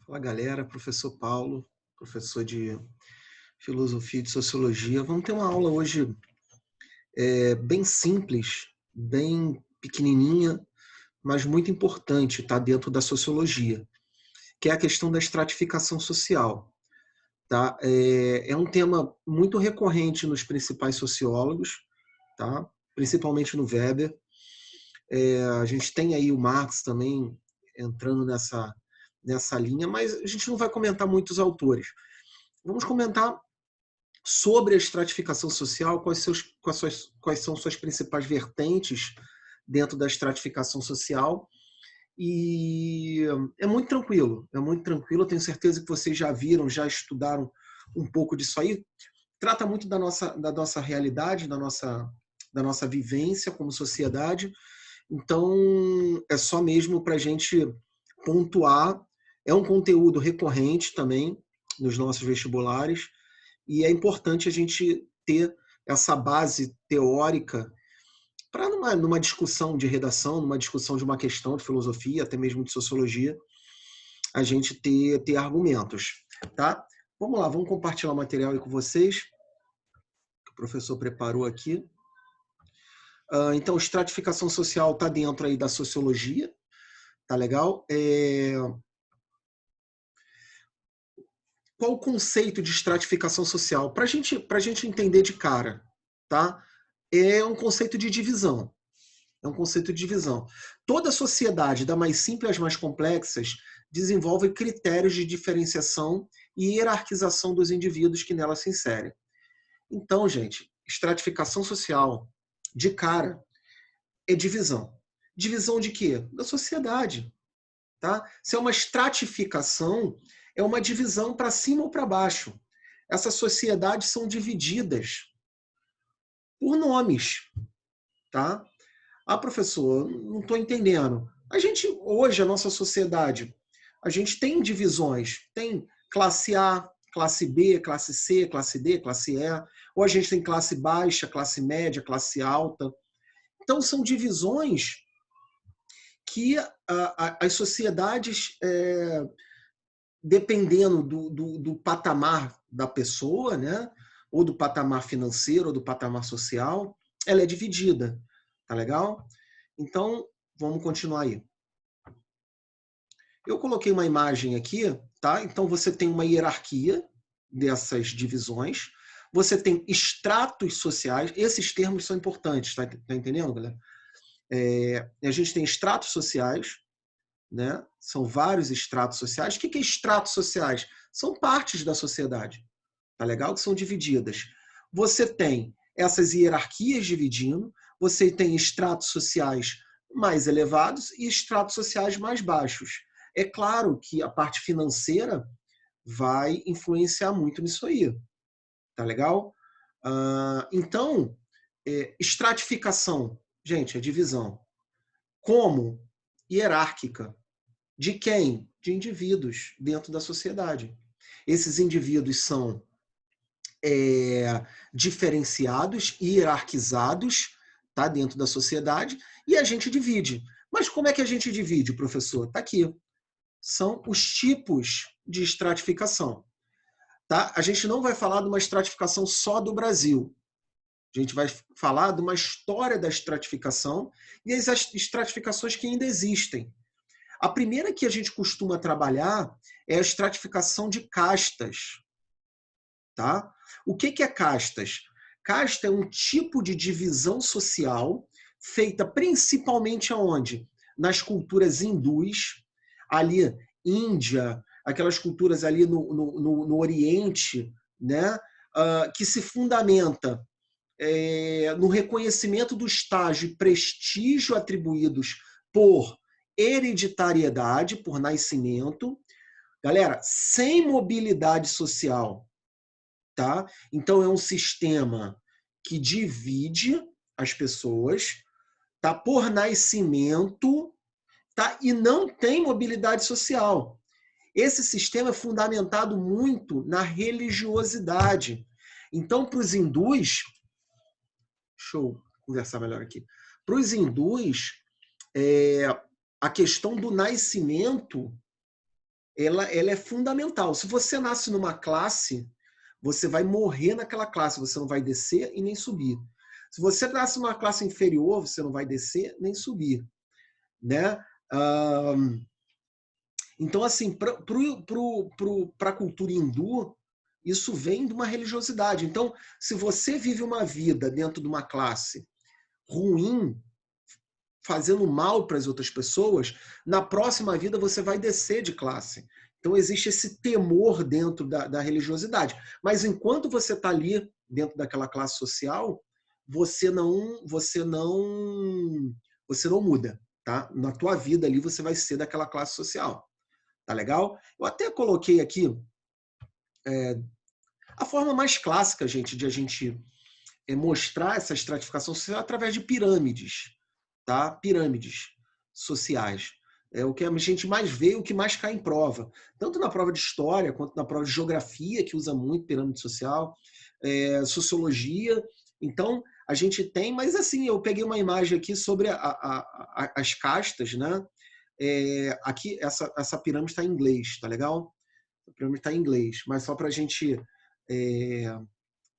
Fala galera, professor Paulo, professor de filosofia e de sociologia. Vamos ter uma aula hoje bem simples, bem pequenininha, mas muito importante, tá? Dentro da sociologia, que é a questão da estratificação social. Tá? É um tema muito recorrente nos principais sociólogos, tá? Principalmente no Weber. A gente tem aí o Marx também entrando nessa linha, mas a gente não vai comentar muitos autores. Vamos comentar sobre a estratificação social, quais são suas principais vertentes dentro da estratificação social. E é muito tranquilo, eu tenho certeza que vocês já viram, já estudaram um pouco disso aí. Trata muito da nossa realidade, da nossa vivência como sociedade. Então, é só mesmo para a gente pontuar. É um conteúdo recorrente também nos nossos vestibulares, e é importante a gente ter essa base teórica para numa discussão de redação, numa discussão de uma questão de filosofia, até mesmo de sociologia, a gente ter argumentos, tá? Vamos lá, vamos compartilhar o material aí com vocês, que o professor preparou aqui. Então, estratificação social está dentro aí da sociologia, tá legal? Qual o conceito de estratificação social? Para a gente entender de cara, tá? É um conceito de divisão. É um conceito de divisão. Toda sociedade, da mais simples às mais complexas, desenvolve critérios de diferenciação e hierarquização dos indivíduos que nela se inserem. Então, gente, estratificação social, de cara, é divisão. Divisão de quê? Da sociedade. Tá? Se é uma estratificação, é uma divisão para cima ou para baixo. Essas sociedades são divididas por nomes. Tá? Ah, professor, não estou entendendo. A gente, hoje, a nossa sociedade, a gente tem divisões. Tem classe A, classe B, classe C, classe D, classe E. Ou a gente tem classe baixa, classe média, classe alta. Então, são divisões que as sociedades, dependendo do patamar da pessoa, né? Ou do patamar financeiro, ou do patamar social, ela é dividida. Tá legal? Então, vamos continuar aí. Eu coloquei uma imagem aqui, tá? Então, você tem uma hierarquia dessas divisões. Você tem estratos sociais. Esses termos são importantes, tá entendendo, galera? A gente tem estratos sociais, né? São vários estratos sociais. O que é estratos sociais? São partes da sociedade, tá legal? Que são divididas. Você tem essas hierarquias dividindo, você tem estratos sociais mais elevados e estratos sociais mais baixos. É claro que a parte financeira vai influenciar muito nisso aí, tá legal? Então, estratificação, gente, é divisão. Como? Hierárquica. De quem? De indivíduos dentro da sociedade. Esses indivíduos são diferenciados, hierarquizados, tá, dentro da sociedade, e a gente divide. Mas como é que a gente divide, professor? Está aqui. São os tipos de estratificação. Tá? A gente não vai falar de uma estratificação só do Brasil. A gente vai falar de uma história da estratificação e as estratificações que ainda existem. A primeira que a gente costuma trabalhar é a estratificação de castas. Tá? O que é castas? Casta é um tipo de divisão social feita principalmente aonde? Nas culturas hindus, ali Índia, aquelas culturas ali no Oriente, né? Que se fundamenta no reconhecimento do estágio e prestígio atribuídos por hereditariedade, por nascimento. Galera, sem mobilidade social, tá? Então é um sistema que divide as pessoas, tá? Por nascimento, tá? E não tem mobilidade social. Esse sistema é fundamentado muito na religiosidade. Então, para os hindus, deixa eu conversar melhor aqui. Para os hindus, a questão do nascimento ela é fundamental. Se você nasce numa classe, você vai morrer naquela classe, você não vai descer e nem subir. Se você nasce numa classe inferior, você não vai descer nem subir, né? Então, assim, para a cultura hindu, isso vem de uma religiosidade. Então, se você vive uma vida dentro de uma classe ruim, fazendo mal para as outras pessoas, na próxima vida você vai descer de classe. Então existe esse temor dentro da religiosidade. Mas enquanto você está ali dentro daquela classe social, você não muda, tá? Na tua vida ali você vai ser daquela classe social, tá legal? Eu até coloquei aqui a forma mais clássica, gente, de a gente mostrar essa estratificação social através de pirâmides, tá? Pirâmides sociais. É o que a gente mais vê, o que mais cai em prova. Tanto na prova de história, quanto na prova de geografia, que usa muito pirâmide social, sociologia. Então, a gente tem, mas assim, eu peguei uma imagem aqui sobre as castas, né? Aqui, essa pirâmide está em inglês, tá legal? A pirâmide está em inglês, mas só para a gente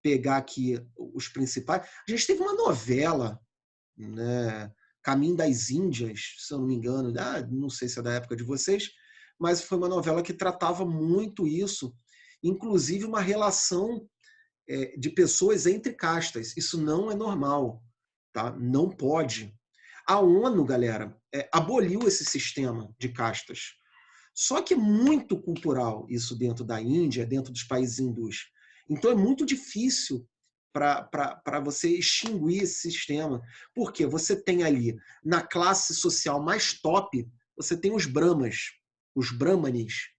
pegar aqui os principais. A gente teve uma novela, né? Caminho das Índias, se eu não me engano, não sei se é da época de vocês, mas foi uma novela que tratava muito isso, inclusive uma relação de pessoas entre castas. Isso não é normal, tá? Não pode. A ONU, galera, aboliu esse sistema de castas. Só que é muito cultural isso dentro da Índia, dentro dos países hindus. Então é muito difícil para você extinguir esse sistema. Porque você tem ali, na classe social mais top, você tem os brahmas, os brahmanes,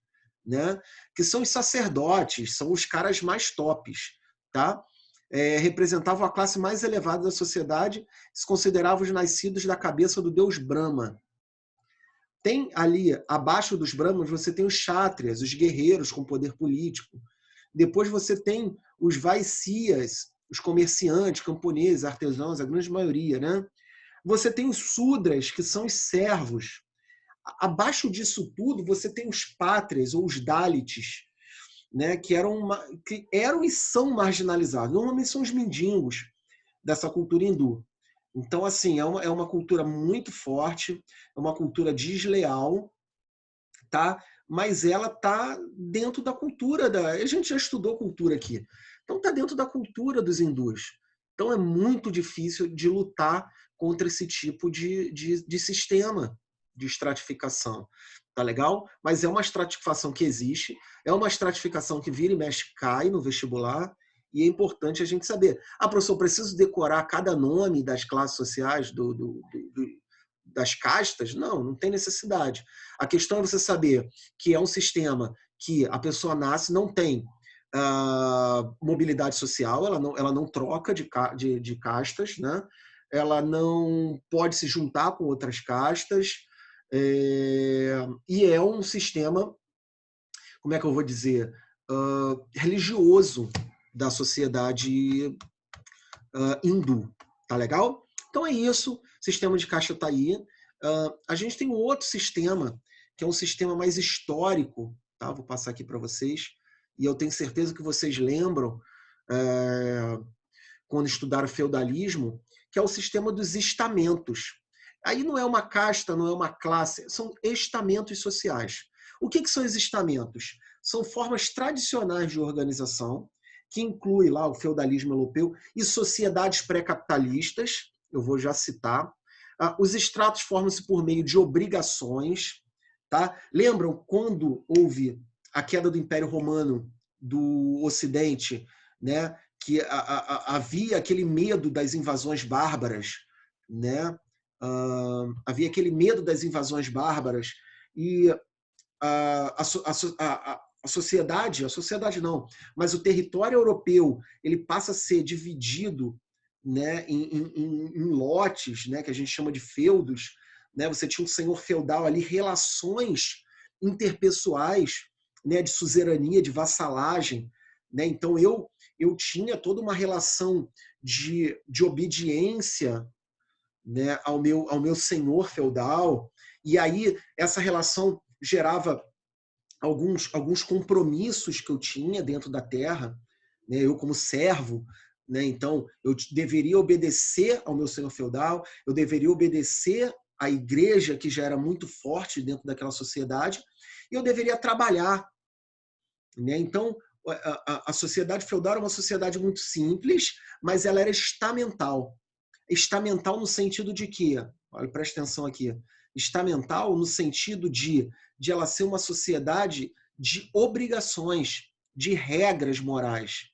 né? Que são os sacerdotes, são os caras mais tops, tá? Representavam a classe mais elevada da sociedade, se consideravam os nascidos da cabeça do deus Brahma. Tem ali, abaixo dos brahmanes, você tem os kshatriyas, os guerreiros com poder político. Depois você tem os vaisyas, os comerciantes, camponeses, artesãos, a grande maioria, né? Você tem os sudras, que são os servos. Abaixo disso tudo, você tem os pátrias, ou os dalits, né? que eram e são marginalizados. Normalmente são os mendigos dessa cultura hindu. Então, assim, é uma cultura muito forte, é uma cultura desleal, tá? Mas ela está dentro da cultura a gente já estudou cultura aqui. Então está dentro da cultura dos hindus. Então é muito difícil de lutar contra esse tipo de sistema de estratificação. Tá legal? Mas é uma estratificação que existe, é uma estratificação que vira e mexe cai no vestibular, e é importante a gente saber. Professor, eu preciso decorar cada nome das classes sociais das castas? Não, não tem necessidade. A questão é você saber que é um sistema que a pessoa nasce, não tem mobilidade social, ela não troca de castas, né? Ela não pode se juntar com outras castas, e é um sistema, como é que eu vou dizer, religioso da sociedade hindu. Tá legal? Então é isso, o sistema de casta está aí. A gente tem um outro sistema, que é um sistema mais histórico, tá? Vou passar aqui para vocês, e eu tenho certeza que vocês lembram, quando estudaram feudalismo, que é o sistema dos estamentos. Aí não é uma casta, não é uma classe, são estamentos sociais. O que são os estamentos? São formas tradicionais de organização, que inclui lá o feudalismo europeu e sociedades pré-capitalistas, eu vou já citar. Os estratos formam-se por meio de obrigações. Tá? Lembram quando houve a queda do Império Romano do Ocidente, né? Que havia aquele medo das invasões bárbaras, né? Havia aquele medo das invasões bárbaras, e a sociedade não, mas o território europeu ele passa a ser dividido, né, em lotes, né, que a gente chama de feudos, né? Você tinha um senhor feudal ali, relações interpessoais, né, de suzerania, de vassalagem, né? Então eu tinha toda uma relação de obediência, né, ao meu senhor feudal, e aí essa relação gerava alguns compromissos que eu tinha dentro da terra, né? Eu como servo, né? Então eu deveria obedecer ao meu senhor feudal, eu deveria obedecer à igreja que já era muito forte dentro daquela sociedade, e eu deveria trabalhar, né? Então a sociedade feudal era uma sociedade muito simples, mas ela era estamental. Estamental no sentido de que, olha, presta atenção aqui, estamental no sentido de ela ser uma sociedade de obrigações, de regras morais.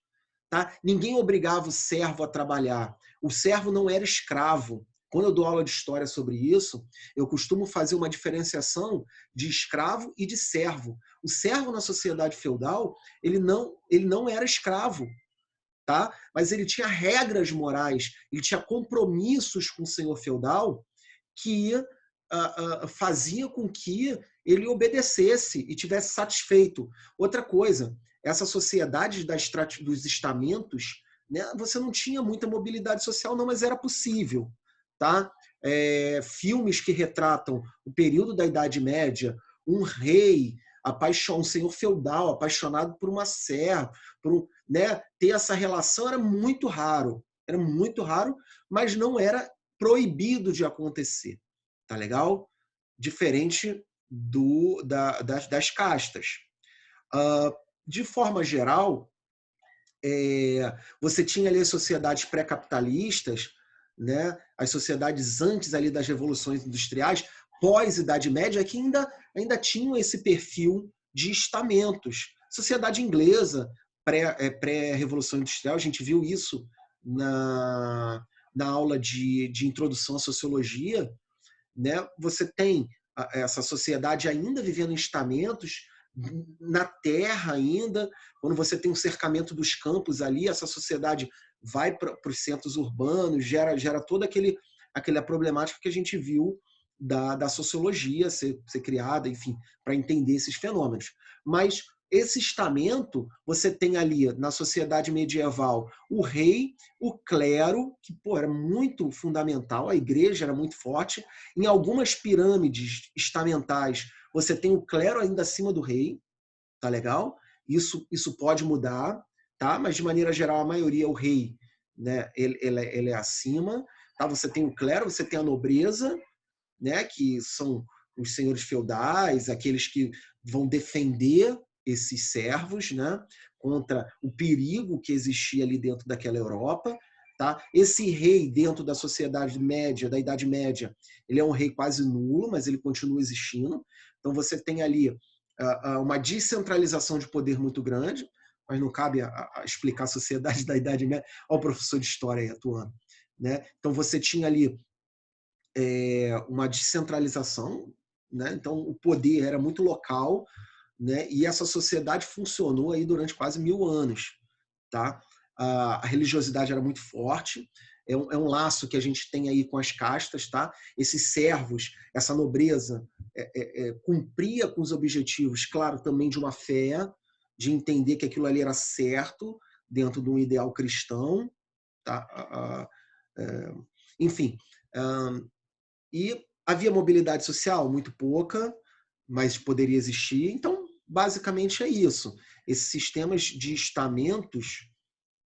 Tá? Ninguém obrigava o servo a trabalhar. O servo não era escravo. Quando eu dou aula de história sobre isso, eu costumo fazer uma diferenciação de escravo e de servo. O servo na sociedade feudal, ele não era escravo, tá? Mas ele tinha regras morais, ele tinha compromissos com o senhor feudal que fazia com que ele obedecesse e tivesse satisfeito. Outra coisa, essa sociedade dos estamentos, né, você não tinha muita mobilidade social, não, mas era possível. Tá? Filmes que retratam o período da Idade Média, um rei, um senhor feudal apaixonado por uma serva, né, ter essa relação era muito raro, mas não era proibido de acontecer. Tá legal? Diferente das castas. De forma geral, você tinha ali as sociedades pré-capitalistas, né? As sociedades antes ali das revoluções industriais, pós-Idade Média, que ainda tinham esse perfil de estamentos. Sociedade inglesa, pré-revolução industrial, a gente viu isso na aula de introdução à sociologia, né? Você tem essa sociedade ainda vivendo em estamentos, na terra ainda, quando você tem um cercamento dos campos ali, essa sociedade vai para os centros urbanos, gera toda aquela problemática que a gente viu da sociologia ser criada, enfim, para entender esses fenômenos. Mas esse estamento, você tem ali na sociedade medieval o rei, o clero, que era muito fundamental, a igreja era muito forte. Em algumas pirâmides estamentais, você tem o clero ainda acima do rei, tá legal? Isso pode mudar, tá? Mas de maneira geral, a maioria, o rei, né, ele é acima, tá? Você tem o clero, você tem a nobreza, né, que são os senhores feudais, aqueles que vão defender esses servos, né, contra o perigo que existia ali dentro daquela Europa. Tá? Esse rei dentro da sociedade média, da Idade Média, ele é um rei quase nulo, mas ele continua existindo. Então você tem ali uma descentralização de poder muito grande, mas não cabe a explicar a sociedade da Idade Média. Olha o professor de história aí atuando. Né? Então você tinha ali uma descentralização, né? Então o poder era muito local, né? E essa sociedade funcionou aí durante quase 1000 anos, tá? A religiosidade era muito forte, é um laço que a gente tem aí com as castas, tá? Esses servos, essa nobreza cumpria com os objetivos, claro, também de uma fé, de entender que aquilo ali era certo dentro de um ideal cristão, tá? Enfim, e havia mobilidade social? Muito pouca, mas poderia existir. Então, basicamente é isso. Esses sistemas de estamentos,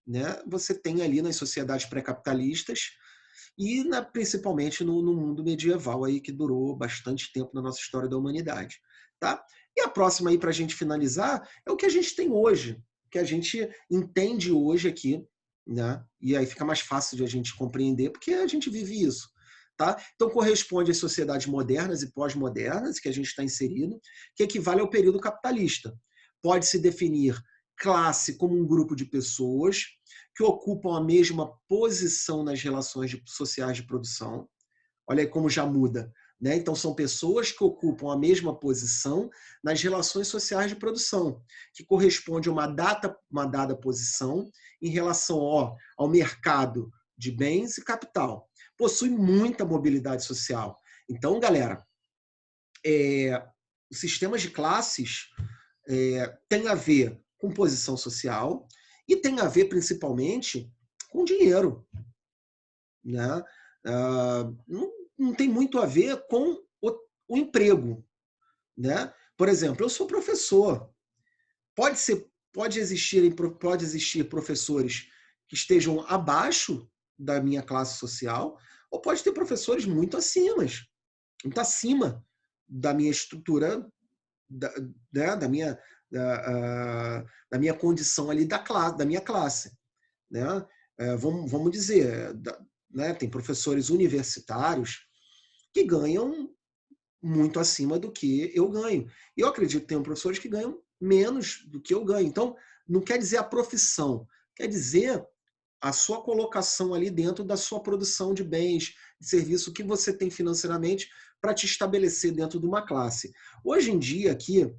né, você tem ali nas sociedades pré-capitalistas e principalmente no mundo medieval, aí, que durou bastante tempo na nossa história da humanidade. Tá? E a próxima aí, para a gente finalizar, é o que a gente tem hoje, o que a gente entende hoje aqui, né? E aí fica mais fácil de a gente compreender, porque a gente vive isso. Tá? Então, corresponde às sociedades modernas e pós-modernas que a gente está inserido, que equivale ao período capitalista. Pode-se definir classe como um grupo de pessoas que ocupam a mesma posição nas relações sociais de produção. Olha aí como já muda. Né? Então, são pessoas que ocupam a mesma posição nas relações sociais de produção, que corresponde a uma dada posição em relação ao mercado de bens e capital. Possui muita mobilidade social. Então, galera, os sistemas de classes têm a ver com posição social e tem a ver, principalmente, com dinheiro. Né? Não tem muito a ver com o emprego. Né? Por exemplo, eu sou professor. Pode existir professores que estejam abaixo da minha classe social, ou pode ter professores muito acima da minha estrutura, né, da minha condição ali da minha classe. Né? Vamos dizer, né, tem professores universitários que ganham muito acima do que eu ganho. E eu acredito que tem professores que ganham menos do que eu ganho. Então, não quer dizer a profissão, quer dizer a sua colocação ali dentro da sua produção de bens, de serviço que você tem financeiramente para te estabelecer dentro de uma classe. Hoje em dia, aqui,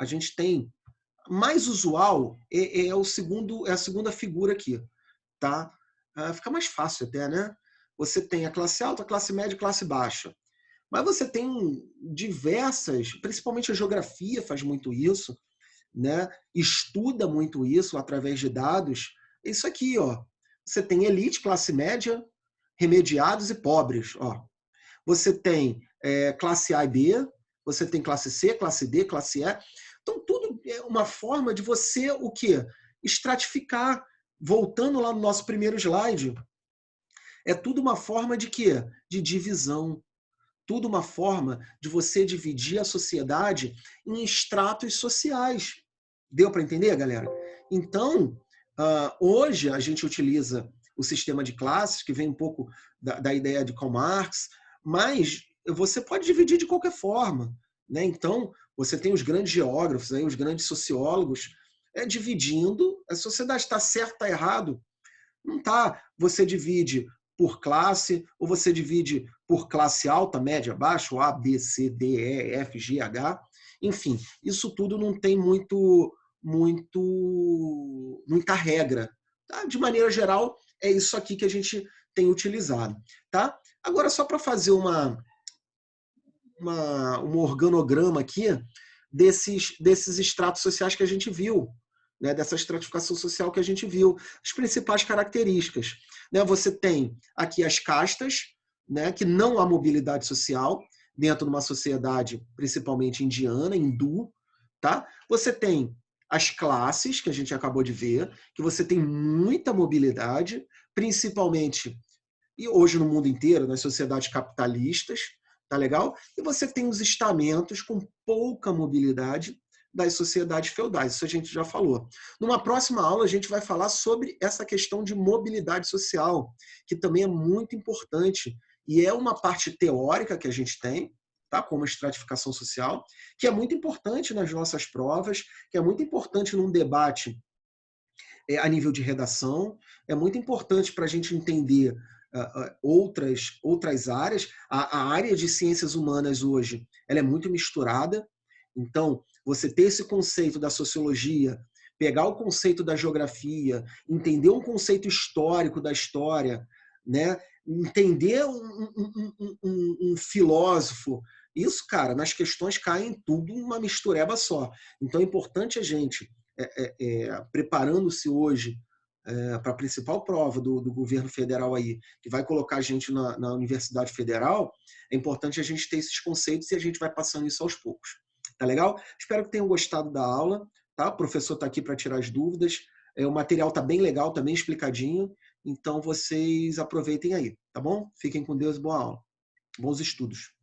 a gente tem mais usual é a segunda figura aqui, tá? Fica mais fácil até, né? Você tem a classe alta, a classe média e a classe baixa. Mas você tem diversas, principalmente a geografia faz muito isso, né? Estuda muito isso através de dados. Isso aqui, ó. Você tem elite, classe média, remediados e pobres, ó. Você tem classe A e B, você tem classe C, classe D, classe E. Então, tudo é uma forma de você, o quê? Estratificar. Voltando lá no nosso primeiro slide, é tudo uma forma de quê? De divisão. Tudo uma forma de você dividir a sociedade em estratos sociais. Deu para entender, galera? Então, hoje a gente utiliza o sistema de classes, que vem um pouco da ideia de Karl Marx, mas você pode dividir de qualquer forma. Né? Então, você tem os grandes geógrafos, aí, os grandes sociólogos, dividindo. A sociedade está certo, está errado? Não está. Você divide por classe, ou você divide por classe alta, média, baixa, A, B, C, D, E, F, G, H. Enfim, isso tudo não tem muita regra. Tá? De maneira geral, é isso aqui que a gente tem utilizado. Tá? Agora, só para fazer um organograma aqui desses estratos sociais que a gente viu, né, dessa estratificação social que a gente viu, as principais características. Né, você tem aqui as castas, né, que não há mobilidade social dentro de uma sociedade principalmente indiana, hindu. Tá? Você tem as classes, que a gente acabou de ver, que você tem muita mobilidade, principalmente, e hoje no mundo inteiro, nas sociedades capitalistas, tá legal? E você tem os estamentos com pouca mobilidade das sociedades feudais, isso a gente já falou. Numa próxima aula a gente vai falar sobre essa questão de mobilidade social, que também é muito importante e é uma parte teórica que a gente tem, tá? Como a estratificação social, que é muito importante nas nossas provas, que é muito importante num debate a nível de redação, é muito importante para a gente entender outras áreas. A área de ciências humanas hoje ela é muito misturada, então você ter esse conceito da sociologia, pegar o conceito da geografia, entender um conceito histórico da história, né? Entender um filósofo, isso, cara, nas questões caem tudo uma mistureba só. Então é importante a gente, preparando-se hoje para a principal prova do governo federal aí, que vai colocar a gente na Universidade Federal, é importante a gente ter esses conceitos e a gente vai passando isso aos poucos. Tá legal? Espero que tenham gostado da aula. Tá? O professor está aqui para tirar as dúvidas. O material está bem legal, está bem explicadinho. Então, vocês aproveitem aí, tá bom? Fiquem com Deus e boa aula. Bons estudos.